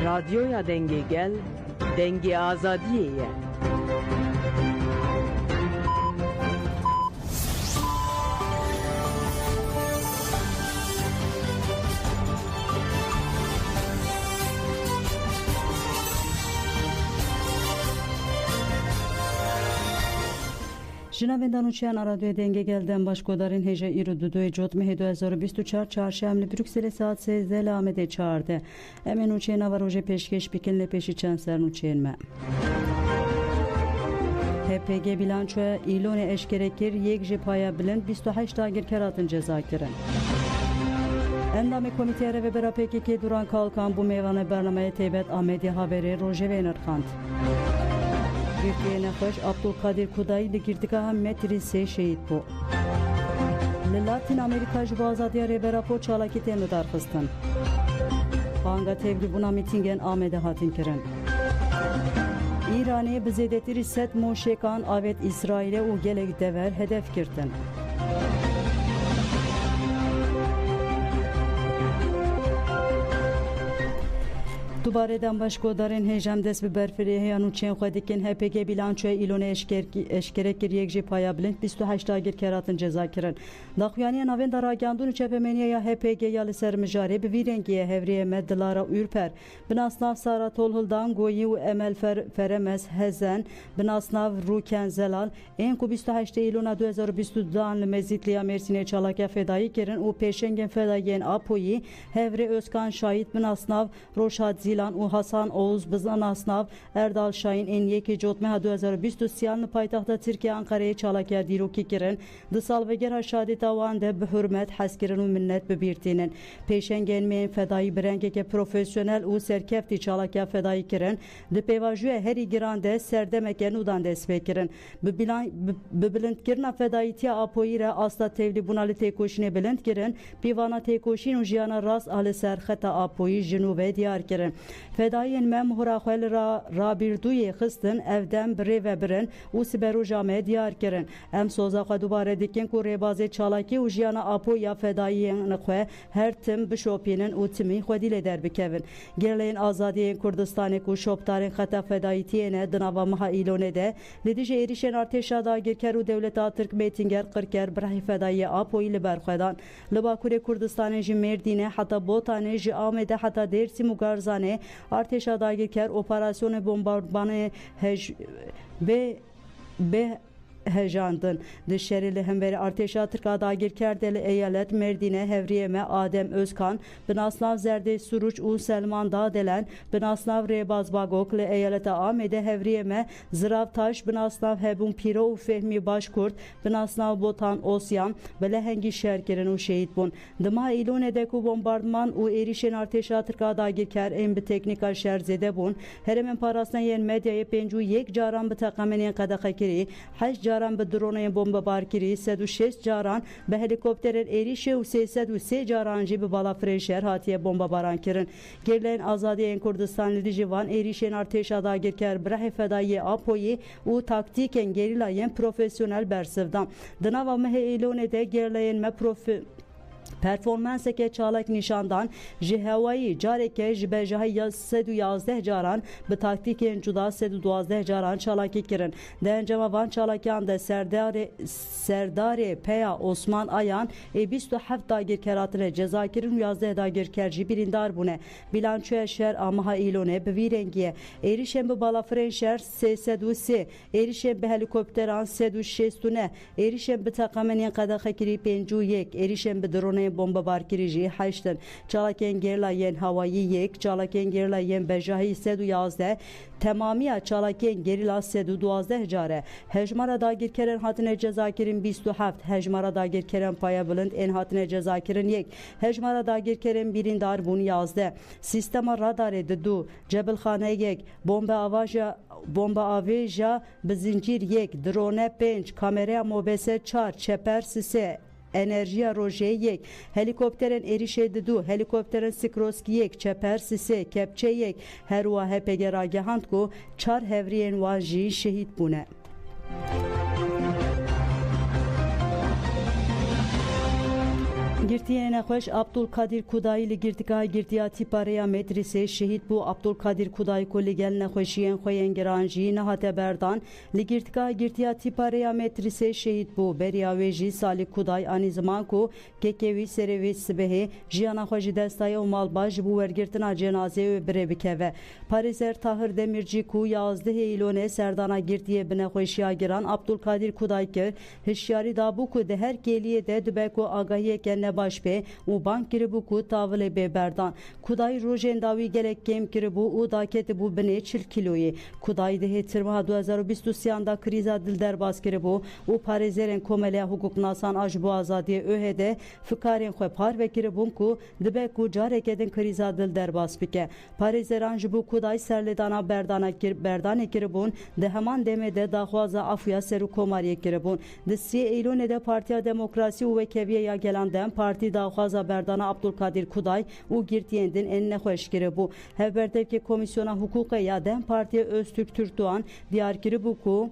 Radyoya denge gel, denge azadiye. Jinavendan uçayan radyoya denge gelden başkodarın heje irududu cotme 2024 çarşemli Brüksel'e saat 8'de lamede çağırdı. Hemen uçayan var hoje peşkeş bikinle peşi çanserin uçayan mı? HPG bilançoya ilone eşkerekir yek jipaya bilen 28 dagir keratın ceza kirin. Endame komiteye ve bera PKK duran kalkan bu meyvane bernameye teybet Ahmedi haberi Roje ve Enerkant. Girtiye nefeş Abdülkadir Kudayi li girtika hem metri se şehit bu. Latin Amerika jibazadiya rebera po çalaki tenu darkıstan. Banga tevli buna mitingen Ahmedi hatin kirin. İran'e bizedetir set moşekan avet İsrail'e u gelek dever hedef kirtin. Dubareden başkodarın hejam dest bi berfirê heyan û çên xwe dikin HPG bilançoya îlonê eşkerek kiriye jî paya bilind 28 dagir keratin ceza kirin. Daxuyaniya navenda ragandûn û çepemeniya ya HPG ya li ser mijarê bi vî rengiye hevriyê me Dilara Ürper bi nasnav Sara Tolhildan Goyî û Emel Feremez Hezen bi nasnav Rûken Zelal ên ku 28 îlona 2022 li Mezîtliya Mêrsînê çalaka fedayî kirin û pêşengên fedayiyên Apoyî Hevrê Özkan Şahit bi nasnav Roşad Zilan u Hasan Oğuz bizan asnav Erdal Şahin en yeki cotme 2023 paytaxta Türkiye Ankara'ya çalakya diroki kirin dısal ve gerha şadeta vande bi hürmet haskirin u minnet bibirtinin peşengenmeyen fedayı brengeke profesyonel u serkefti çalakya fedayı kirin de pevajuye heri girande serdemeken udan despekirin bibilint kirna fedayitiya apoyire asla tevli bunali tekoşine bilint kirin pivana tekoşin u jiyana ras ahli serxeta apoyi jinube diyar kirin Fedayên me muhra xwe li rabîrdûyê xistin evden birê vebirin û siberoja me diyar kirin. Em soza xwe dubare dikin ku rêbazê çalakî û jiyana apoya fedayiyên xwe her tim bişopînin û timî xwedîlê derbikevin. Geleyên azadiyên Kurdistanê ku şopdarên xeta fedayîtiyê ne di nava meha îlonê de li dijî êrişên artêşa dagirker û dewleta Tirk Mêtînger qirker birehî fedayiyê apoyî li ber xwe dan. Li Bakurê Kurdistanê jî Mêrdînê heta Botanê jî Amedê heta Dêrsîm û Garzanê artêşa dagirker operasyonê bombardımanê hejandın. Dışarı hemveri arteşa Türk'a dagirker deli eyalet Merdine Hevriyeme Adem Özkan Binaslav Zerde Suruç u Selman Dağdelen Binaslav Rebaz Bagok le eyalete Ahmede Hevriyeme Zirav Taş Binaslav Hebun Piro u Fehmi Başkurt Binaslav Botan Osyan ve lehengi şerkerin u şehit bun. Dıma İlone'de ku bombardıman u erişen arteşa Türk'a dagirker en bir teknika şerzede bun. Heremen parasına yen medyaya pencu yek caran bir takamenin kadakakiri 8 caran به درون بمب بارکری 106 جاران به هلیکوپتر ایریش و 303 جاران جی به بالا فرنشر هاتیه بمب باران کرن گرلین آزادی کردستان لیجوان ایریشن ارتشا داگرکر بره فدایی آپوی و تاکتیکن گریلاین پروفesyonel bersevdan dınava mehe ilone de gerleyen me performanse ke çalak nişandan jihawayı careke jbejahiya 111 caran bi taktiken cuda 112 caran çalaki kirin dencema van çalakan da serdare peya Osman Ayan 27 dagir keratine ceza kirin 11 dagir kerci birindar bune bilançoya şer amaha ilone bi virengiye erişen bi bala frenşer 303 erişen bi helikopteran 306 erişen bi takamenin kadakakiri 51 erişen bi drone bomba barkiriji 8 çalakên gerlayên havayî yek çalakên gerlayên bejahî 111 temamiya çalakên gerila 112 care hejmara dagirkeren hatine cezakirin 27 hejmara dagirkeren paya bilind en hatine cezakirin yek hejmara dagirkeren birindar bun 11 sistema radarê du Cebilxane yek bomba aveja bi zincir yek drone 5 kameraya mobese 4 çeper sise enerjiya roje yek helikopterin erişedi du helikopterin sikroski yek çeper sise kepçe yek herwa HPG ragehand ku 4 hevriyen vaji şehit bune. Girtiye nexweş Abdulkadir Kudayi li girtîgahê girtiya tîpareya Medrîsê şehîd bû. Abdulkadir Kudayi ku li gel nexweşiyên xwe yên giran jî nehate berdan. Li girtîgahê girtiya tîpareya Medrîsê şehîd bû. Beriya wê jî Salîk Kudayi anî ziman ku kêkê wî serê wê sibehê jiyana xwe ji destaya û malbat ji bo wergirtina cenazeyê wê birê bikeve. Parêzer Tahir Demircî ku 11 îlonê serdana girtiyê bi nexweşiya giran Abdulkadir Kudayi kir hişyarî dabû ku di her kêliyê de dibe ku agahiyeke baş be û bank kiribû ku tavilê bê berdan. Kudayi rojên dawî gelek kêm kiribû û da ketibû binê 40 kiloyê. Kudayi dihê tirmiha 2023 da krîza dil derbas kiribû û parêzerên Komeleya Hukuknasan a ji bo azadiyê ÖHD fikarên xwe parve kiribûn ku dibe ku careke din krîza dil derbas bike. Parêzeran ji bo Kudayi serlêdana berdanê kiribûn di heman demê de daxwaza afûya serokkomariyê kiribûn. Di 3 Eylûnê de Partiya Demokrasî û Wekeviyeya Gelan Dem Partî daxwaza berdana Abdulkadir Kudayi û girtiyên din ên nexweş kiribû. Hevberdevkê Komîsyona Hukûkê ya Dem Partiya Öztürk Türkdoğan diyar kiribû ku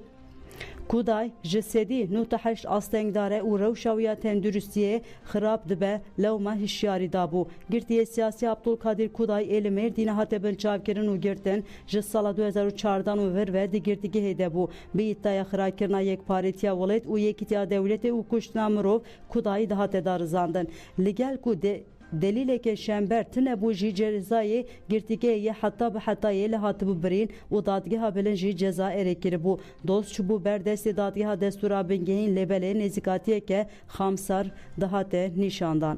Kudayi ji sedî nûta heşt astengdare û rewşa wî ya tenduristiyê xirab dibe lewma hişyarî dabû. Girtiyê siyasî Abdulkadir Kudayi ê li Mêrdînê hate binçavkirin û girtin ji sala 2014 û vir ve di girtîgehê de bû. Bi îddiaya xirakirina yekparîtiya welêt û yekîtiya dewletê û kuştina mirov Kudayi dihate darizandin. Li gel ku delîleke şember tune bû jî cezayê girtîgehê heta bi hetayê li hatibû birîn û dadgeha bilin jî ceza êrê kiribû. Dost çûbû berdestê dadgeha destûra bingehîn lêbelê nêzîkatiyeke xamsar dihate nîşandan.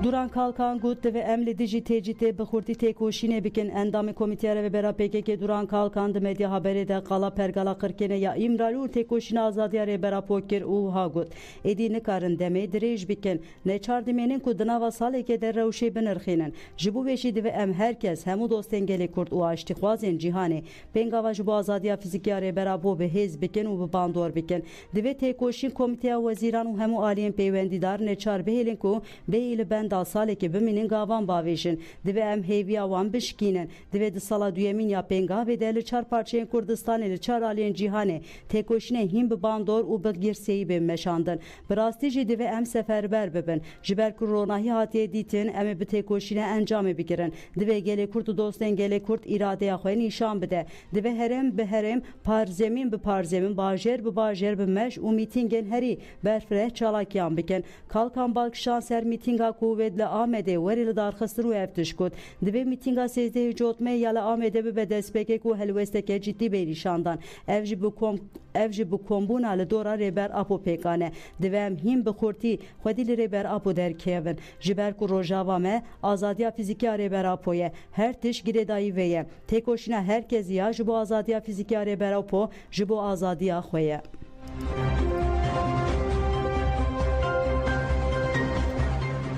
Duran Kalkan gut ve emli dijî tecîtê bi xurtî têkoşînê bikin. Endamê Komîteya Rêvebera PKK Duran Kalkan di medya haberê de qala pergala qirkêne ya İmralı û têkoşîna azadiya Rêbera Pokir û ha got. Êdî nikarin demê dirêj bikin. Neçar dimênin ku di nava salekê de rewşê binirxînin. Ji bo wê jî divê em herkes hemû dostên gelê Kurd û aştîxwazên cîhanê pengava ji bo azadiya fîzîkiya Rêbera bo bi hêz bikin û bi bandor bikin. Divê têkoşîn Komîteya Wezîran û hemû aliyên peywendîdar neçar bihêlin ku bêyî li benda salekê bimînin gavan bavêjin. Divê em hêviya wan bişkînin. Divê di sala duyemîn ya pengavê de li çar parçeyên Kurdistanê li çar aliyên cîhanê têkoşînê hîn bi bandor û bi girseyî bên meşandin. Bi rastî jî divê em seferber bibin. Ji ber ku ronahî hatiye dîtin em ê bi têkoşînê encamê bigirin. Divê gelê Kurd û dostên gelê Kurd îradeya xwe nîşan bide. Divê herêm bi herêm, parzemîn bi parzemîn, bajêr bi bajêr bi meş û mîtîngên herî berfireh çalakiyan bikin. Kalkan Balkişan ser mîtînga ku li Amedê werê li darxistin û ev tişkot. Divê mîtînga 13 Cotmê ya li Amedê bibe destpêkek û helwesteke cidî bê nîşandan. Ev jî bi kombûna li dora Rêber Apo pêkane. Divê em hîn bi xurtî xwedî li Rêber Apo derkevin. Ji ber ku rojava me azadiya fîzîkiya Rêber Apo ye. Her tiş girêdayî vê ye. Têkoşîna herkes ya ji bo azadiya fîzîkiya Rêber Apo ji bo azadiya xwe ye.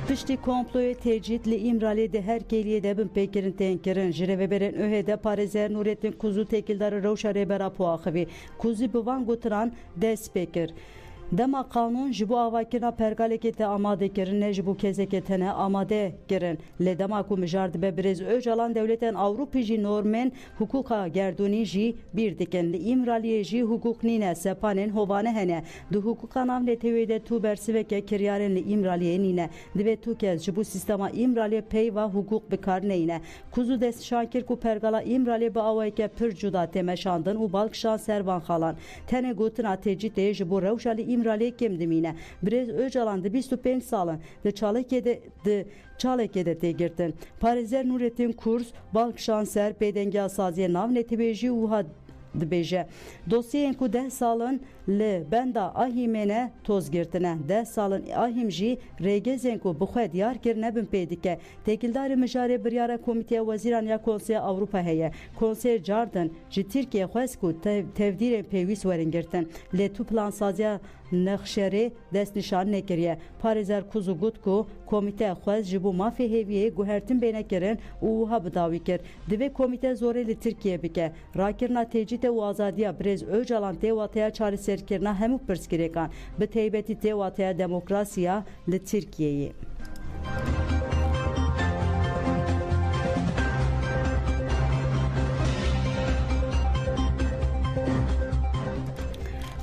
Piştî komploya tecît li İmralê de her kêliyê de bin pêkirin tên kirin. Ji rêveberên ÖHD parêzer Nûrettin Kuzû têkildarı rewşa Rêbera Po axivî. Kuzû bi van gotiran dest pê kir. Dema kanun ji bo avakirina pergalekê te amade kirin ne ji bo kesekê tene amade kirin. Lê dema ku mijar dibe Birêz Öcalan dewletên Awropî jî normên hukuka gerdûnî jî bir dikin. Li İmraliyê jî hukuk nîne sepanên hovane hene. Di hukuka navnetewê de tu bersiveke kiryarên li İmraliyê nîne. Divê tu kez ji bo sîstema İmraliyê peyva hukuk bikar neyne. Kuzû dest şankir ku pergala İmraliyê bi awayeke pir cuda temeşandin û balkişan servan xalan. Tenê gotina tecîtê ji bo rewşa li İmralê kim dimîne. Birêz Öcalan di 25 salin di çalekê de tê girtin. Parêzer Nûrettin Kurs balkişan ser pêdengiya saziyê navnetewê jî wiha dibêje. Dosyeyên ku 10 salin li benda ahîmê ne toz girtine. 10 salin ahîm jî rêgezên ku bi xwe diyar kirine bin pê dike. Têkildarê mijarê biryara Komîteya Wezîran ya Konseya Awropa heye. Konsey cardin ji Tirkiye xwest ku tevdîrên pêwîst werin girtin. Lê tu plansaziya nexşerê dest nîşan nekiriye. Parêzer Kuzû got ku komîte xwest ji bo mafê hêviyê guhertin bênekirin û wiha bidawî kir. Divê komîte zorê li Tirkiye bike. Rakirina tecîtê û azadiya Birêz Öcalan tê wateya çareserkirina hemû pirsgirêkan. Bi taybetî tê wateya demokrasiya li Tirkiyeyê.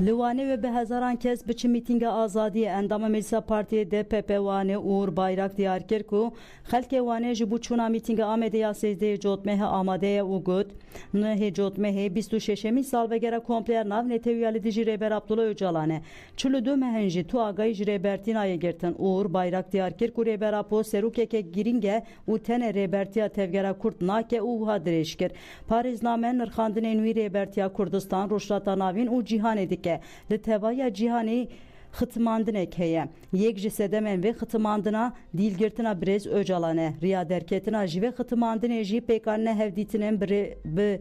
Liwane ve behezaran kes biçim mitinga azadiye endama Meclisa Partiye DPP wane Uğur Bayrak diyar kir ku xelke wane ji bu çuna mitinga amede ya sezde jotmehe amadeye u gut nehe jotmehe 26 sal vegera kompler nav neteviyali dici Reber Abdullah Öcalane çulu dömehenji tu agay ji Rebertina'ya girtin Uğur Bayrak diyar kir ku Reber Apo serukeke giringe u tene Rebertiya tevgera kurt nake u hadreşkir Pariznamen nırxandın envi Rebertiya Kurdistan Roşlata navin u cihan edik li tevaya cihani xıtmandine heye yek ji sedemen ve xıtmandına dilgirtina brez Öcalane riya derketina ji ve xıtmandine ji pekanne hevditinen bi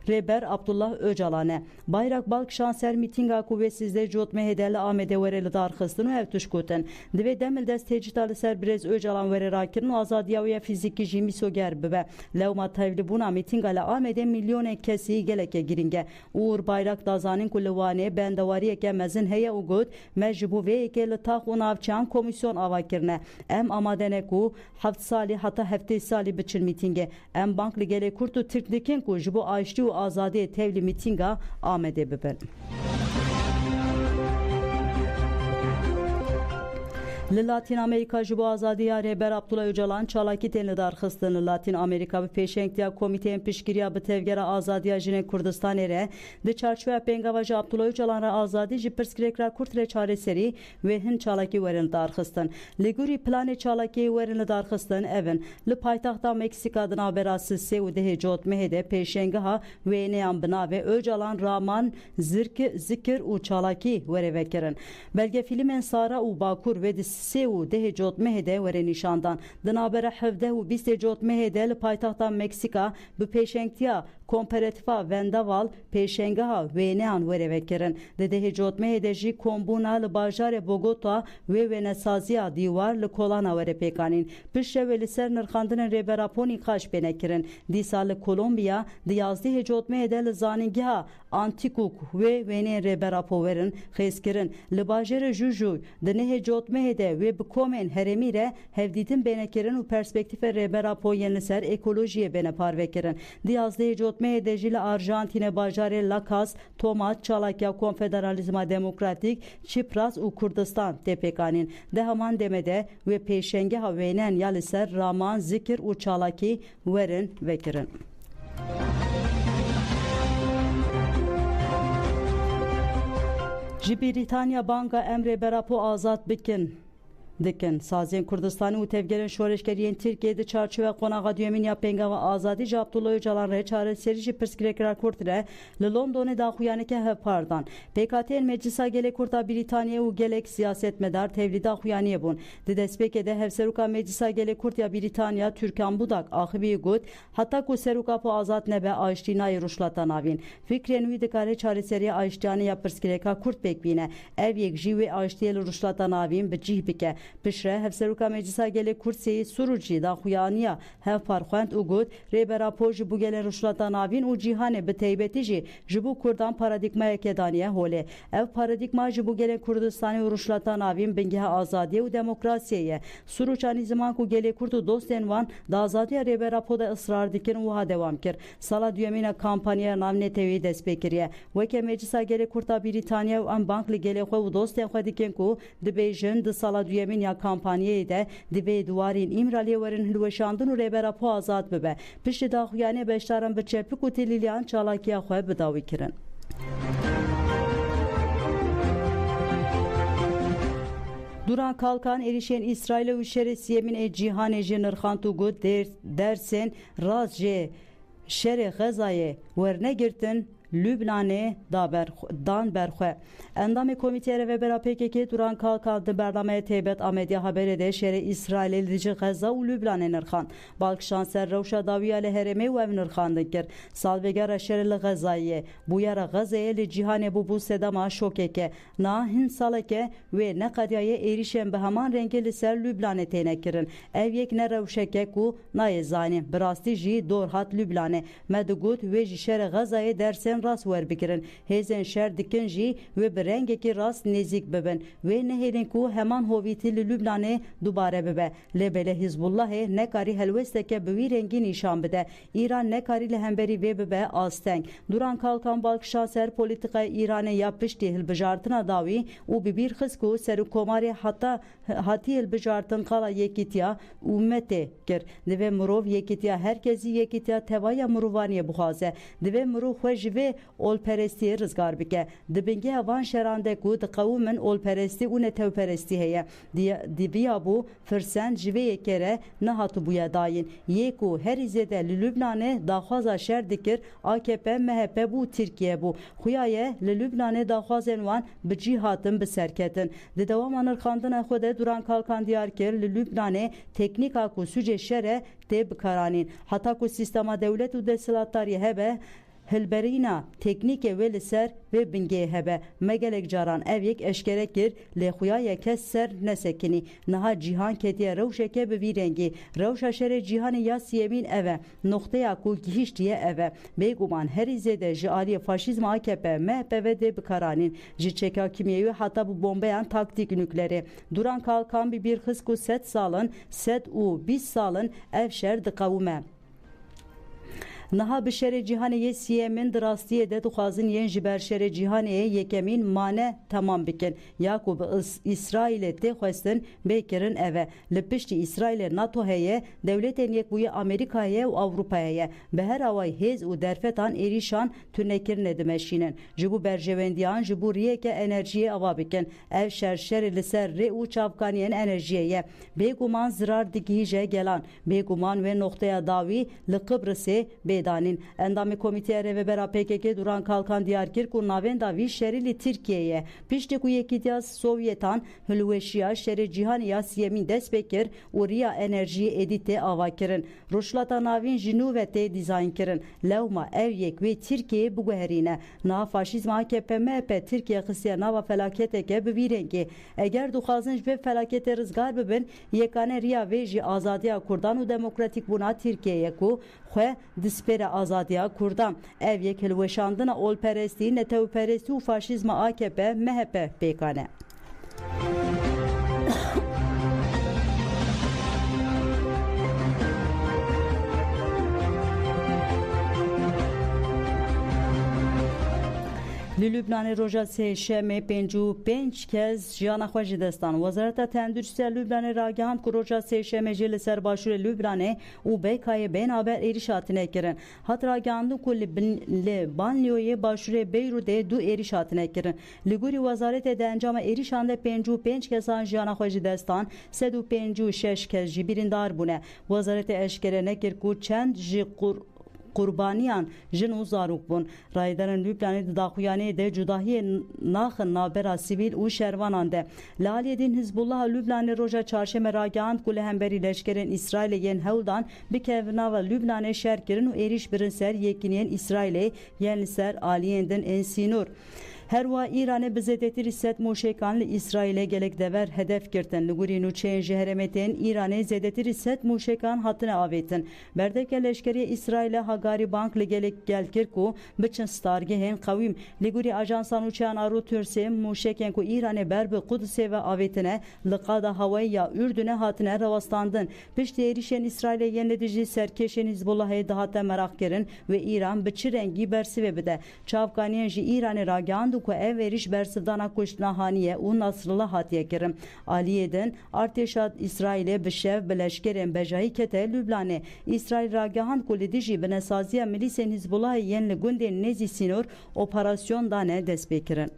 Reber Abdullah Öcalane Bayrak Balk şanser mitinga kuvvetsizde jotme hedeli amede vereli darxistinu ev tuşkuten dive demil destecitali ser brez Öcalan vere rakirin azadiyaviye fiziki jimi soger bibe levma tevli buna mitingala amede milyon kesi geleke giringe Uğur Bayrak dazanin kullivane bendavariye kemezin heye ugut mecbu ve ekeli taxun avçan komisyon avakirne em amadene ku haft sali hatta hefte sali biçin mitinge em bankli gele kurtu Türkdikin ku jibu ayşti azade tevli mitinga amede biben. Latin Amerika jibo azadiya Reber Abdullah Öcalan çalaki tenli darxistini Latin Amerika bi peşengtiya komiteyen pişkiriya bi tevgera azadiya jine Kurdistan ere di çarçve pengavaja Abdullah Öcalan ra azadi ji pirskrekra kurtre çareseri ve hin çalaki verin darxistin. Liguri plane çalaki verin darxistin evin li paytaxta Meksika dına berası Seude jotmehede peşengaha ve neyan bina ve Öcalan Raman zikir u çalaki vere vekirin. Belge filmen Sara u Bakur ve Seu de jotmehede vere nişandan dınabere hevde u biste jotmehede li paytaxta Meksika bi peşengtiya komparatifa vendaval peşengaha ve nehan vere vekirin de jotmehede ji kombuna li bajare Bogota ve Venesaziya divar li kolana vere pekanin pişre ve li ser nırxandının Reber Aponi kaş benekirin disa li Kolombiya di yazdi jotmehede li zaningiha Antikuk ve vene Reber Apo verin xeskirin li bajare Jujuy de nehe jotmehede ve bikomen heremire hevditin benekirin u perspektife Reber Apo yeniser ekolojiye bene parvekirin di yazdi jotmehede jile Arjantine bajare Lakas Tomat Çalakya Konfederalizma Demokratik Çipras u Kurdistan tepekanin dehaman demede ve peşenge havenen yaliser Raman zikir u Çalaki verin vekirin. Britanya Banka Emre Berapo azat bikin. Dikin Sazien Kurdistan'ı utevgerin şoreşkeriyen Türkiye'de çarçıve konağa düyemin ya pengava azadi Abdullah Öcalan re çare serici pirskrekler kurtire le London'e da huyanike hepardan PKT'nin meclisa gele kurta Britanya u gelek siyaset medar tevlida huyaniye bun dedespekede hevseruka meclisa gele kurt ya Britanya Türkan budak ahibi gut hatta ku seruka po azat nebe ayştina Rushlatan avin fikren vidikare çare seriye ayştiyanı ya pirskreka kurt bekbine ev yek jive ayştiyel Rushlatan avin bicih bike Pişre hevseruka meclisa gele kursiyi suruci da huyaniya hev parxwent ugut Reber Apo ji bu gele Rushlata navin u cihane bi teybeti ji bu Kurdan paradigmaya kedaniye hole ev paradigma ji bu gele Kurdistan'ı u Rushlata navin bengeha azadiye u demokrasiye suruçani zaman ku gele kurdu dosten van da azadiye Reber Apo'da ısrar dikin uha devam kir sala düyemine kampanya navne tevi despekiriye veke meclisa gele kurta Britanya u bankli gele xwe dosten xwe dikin ku dibejin di sala düyemin ya kampanyayı da dibe duvarin İmraliye verin hilveşandın Reber Apo azad bibe pişti da huyane beştaran bir çeplik utililiyan çalakiya xwe bidavi kirin. Duran kalkan erişen İsrail'e uşeresi yemin cihan ece nırxantu gut dersen razce şere Gaza'ye verne girtin Lübnan'e dan berxwe endamı komiteye ve bera PKK duran kalkaldı berdamaya teybet amedya habere şere İsrail lici Gaza u Lübnan'e nırxan balk şanser Ravşa daviyale hereme ve nırxandıkir salvegara şereli Gaza'ye bu yara Gaza'ye li cihane bu sedama şokeke na hin salake ve ne kadyaye erişen behaman rengeli ser Lübnan'e tenekirin ev yek ne Ravşeke ku na yezani brasti ji dorhat Lübnan'e medugut ve şere Gaza'ye dersen hatan rast werbikirin hêzên şer dikin jî ve bi rengekî rast nêzik bibin wê nehêlin ku heman hovîtî li Lübnanê dubare bibe lê bêle Hizbullahê nekarî helwesteke bi wî rengî nîşan bide İran nekarî li hemberî vê bibe asteng duran kalkan balkişa ser polîtikaya İranê ya piştî hilbijartina dawî û bi bîr xist ku serokkomarê hatî hilbijartin qala yekîtiya ûmetê kir divê mirov yekîtiya herkesî yekîtiya tevaya mirovaniye bixwaze divê mirov xwe ji vê olperestiyê rizgar bike di bingeha van şeran de ku di qewûmin olperestî û netewperestî heye dibiya bû firsend ji vê yekê re nehatibûye dayîn yê ku herî zêde li Lübnanê daxwaza şer dikir AKP MHP bû Tirkiye bû xuya ye li Lübnanê daxwazên wan bi cî hatin bi serketin di dewama nirxandina xwe de duran kalkan diyar kir li Lübnanê teknîka ku sûcê şer tê bikaranîn heta ku sîstema dewlet û desthilatdarî hebe hilberîna teknîkê wê li ser vê bingê hebe me gelek caran ev yek eşkere kir lê xuya yekes ser nesekinî niha cîhan ketiye rewşeke bi vî rengî rewşa şerê cîhanê ya siyemîn ev e noxteya ku gihîştiye ev e bêguman herî zêde ji aliyê faşîzma AKP MHP ve dê bikaranîn ji çeka kimyewî heta bu bombeyan taktik nüklerê duran kalkan bi bîr xist ku 100 salin 100 û 20 salin ev şer diqewime niha bi şerê cîhanê yê siyemên di rastiyê de dixwazin yên ji ber şerê cîhanê yekemîn mane temam bikin ya ku bi İsraîlê tê xwestin bêkirin ev e li piştî İsraîlê NATO heye dewletên Yekbûyî Amerîkayê û Awropayê ye bi her awayî hêz û derfetan êrîşan tûnekirinê dimeşînin ji bo berjewendiyan ji bo riyeke enerjiyê ava bikin ev şer şerê li ser rê û çavkaniyên enerjiyê ye bêguman zirar digihîje gelan bêguman ve noxteya dawî li Qibrısê danîn endamê komîteya rêvebera PKK duran kalkan diyarkir ku navenda vî şerî li Tirkiyeyê piştî ku yekîtiya Sovyetan hilweşiya şerê cîhanê ya siyemîn dest pê kir û riya enerjiyê êdî tê ava kirin rûşlata navîn ji nû ve tê dîzayn kirin lewma ev yek wê Tirkiyeyê biguherîne niha faşîzma AKP MHP Tirkiye xistiye nava felaketeke bi vî rengî eger dixwazin ji vê felaketê rizgar bibin yekane riya vê jî azadiya Kurdan û demokratîk bûna Tirkiyeyê ku xwe dispêre azadiya Kurdan ev yek hilweşandina olperestî netewperestî û faşîzma AKP MHP pêkane Li Lübnanê roja sêşemê 55 kez jiyana xwe ji destan Wezareta Tenduristiya Lübnanê ragihand ku roja sêşemê jî li ser başûrê Lübnanê û Beykayê bênaber êriş hatine kirin hat ragihandin ku li banliyôyê başûrê Beyrûdê du êriş hatine kirin li gorî Wezaretê de encama êrişan de 55 kesan jiyana xwe ji destan 156 kes jî birîndar bûne Wezaretê eşkere nekir ku çend ji Qurbaniyan jin û zarok bûn raydarên Lübnanê di daxuyaniyê de cudahiyê naxin navbera sivîl û şervanan de li aliyê din Hizbullaha Lübnanê roja çarşemê ragihand ku li hemberî leşkerên İsraîlê yên hewldan bikevin nava Lübnanê şer kirin û êriş birin ser yekîniyên İsraîlê yên li ser aliyên din ên Sînûr Herwa İranê bi zêdetirî sed mûşekan li İsraîlê gelek dever hedef girtin li gorî nûçeyên ji herêmetên İranê zêdetirî sed mûşekan hatine avêtin berdevke leşkeriya İsraîlê Hagarî Bank li gelek gelkir ku biçin stargehên qewîm li gorî ajansa nûçeyan Reuteursê mûşekên ku İranê ber bi Qudusê ve avêtine li qada hewayî ya Ürdünê hatine rewestandin piştî êrişên İsraîlê yên li dijî serkeşên Hizbullahê dihate merak kirin ve İran bi çi rengî bersivê bide çavkaniyên ji İranê ragihand ku ev êriş bersivdana kuştina haniye û Nasrallah hatiye kirin aliyê din artêşa İsraîlê bi şev bi leşkerên bejayî kete Lübnanê İsraîl ragihand ku li dijî bi nesaziya milîsên Hizbullahê yên li gundên Nêzî Sînor operasyon dane dest pê kirin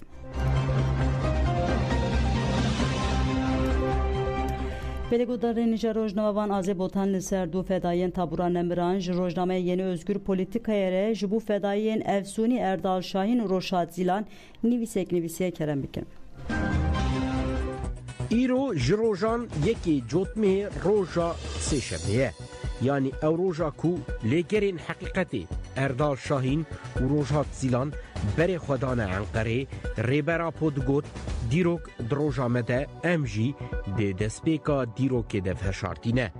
Pêlêgodarên ji rojnamevan Azêbotan li ser du fedayên tabûra nemiran ji rojnameya Yeni Özgür Polîtikayê re ji bo fedayên Efsûnî Erdal Şahin û Roşad Zîlan nivîsek kerem bikin. Îro ji rojan yekê cotmê roja sêşemê ye. Yani ew roja ku lêgerên heqîqetê Erdal Şahin û Roşad Zîlan berê xwe dane Enqerê rêbera Podgot dîrok di roja me de em jî dê destpêka dîrokê de veşartîne.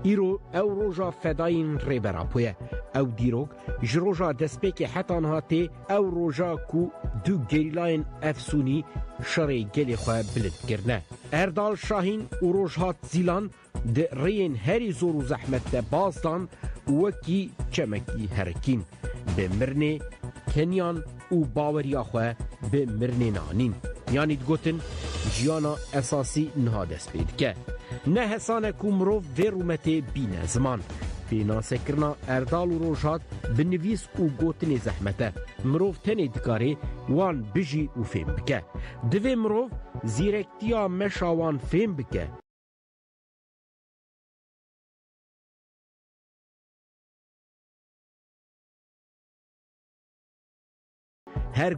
Îro ew roja fedayên rêbera po ye. او دیروک جروجا دسپیک حتان هاته او روژا کو دو گریلاین افسونی شری گلی خواه بلند کرنه. اردال شاهین و روژهات زیلان ده رین هری زور و زحمت ده بازدان وکی چمکی هرکین. به مرنه کنیان و باوریا خواه به مرنه نانین. یعنی دگوتن جیانا اساسی نها دست بید که. نه حسانه کو مروف و رومته بین زمان. پینا سکرنا اردال و روژات بنویس و گوتن زحمته. مروف تنه دکاره وان بجی و فهم بکه. دوی مروف زیرکتیا مشاوان فهم بکه. هر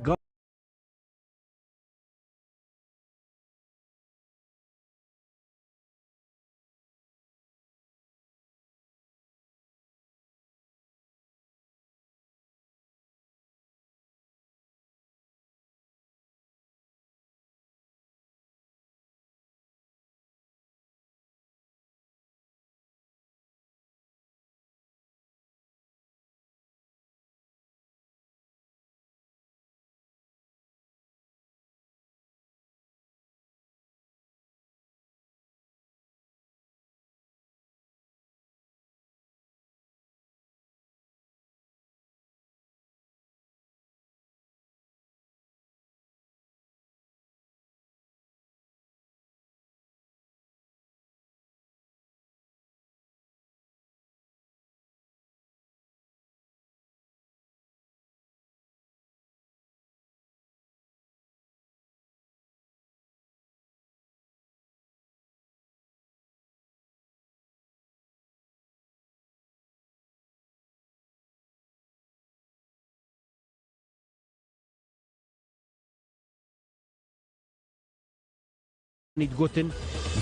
گوتن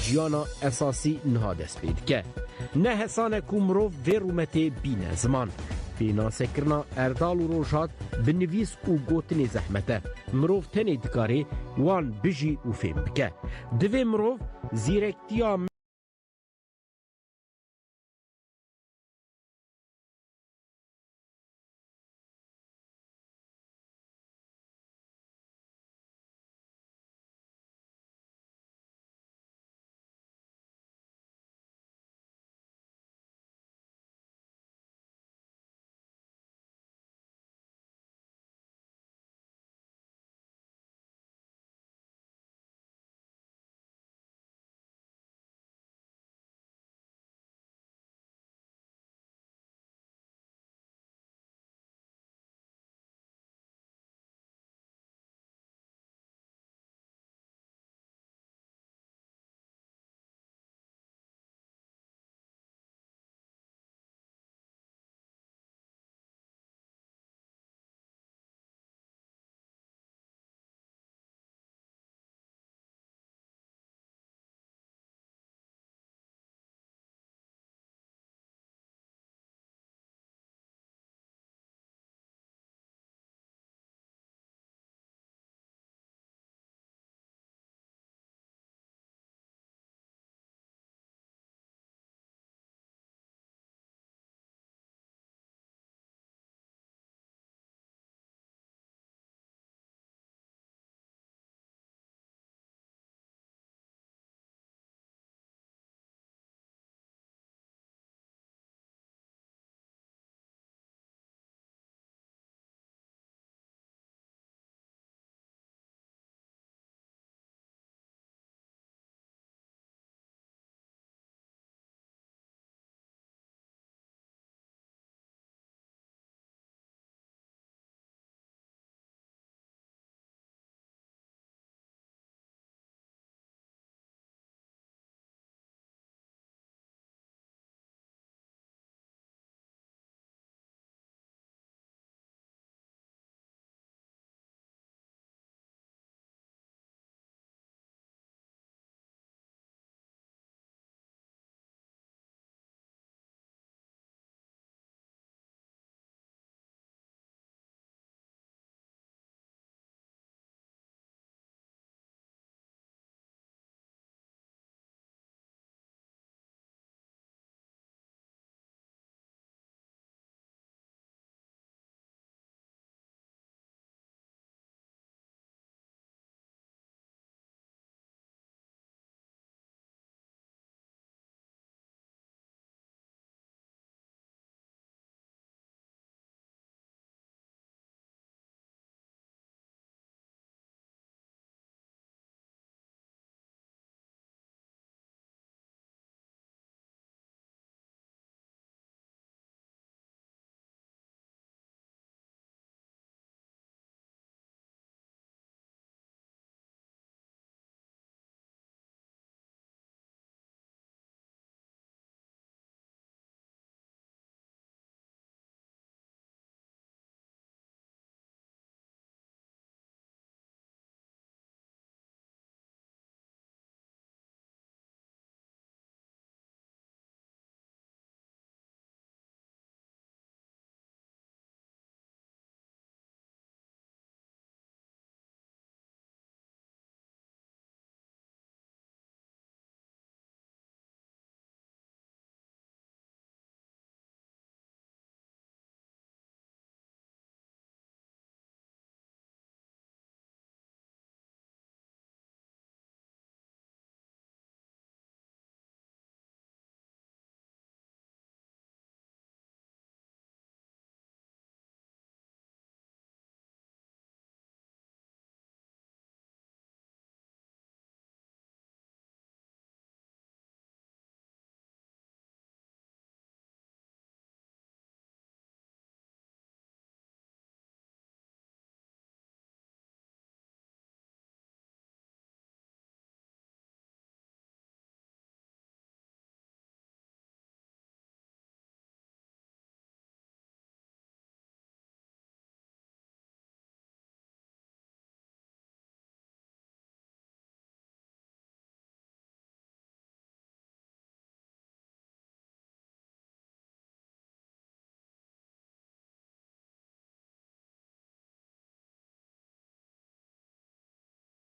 جیانا اساسی نها دست بید که. نه حسانه کو مروف و رومته بین زمان. پینا سکرنا اردال و روژات بنویس و گوتن زحمته. مروف تنه دکاره وان بجی و فهم بکه. دوی مروف زیرکتیا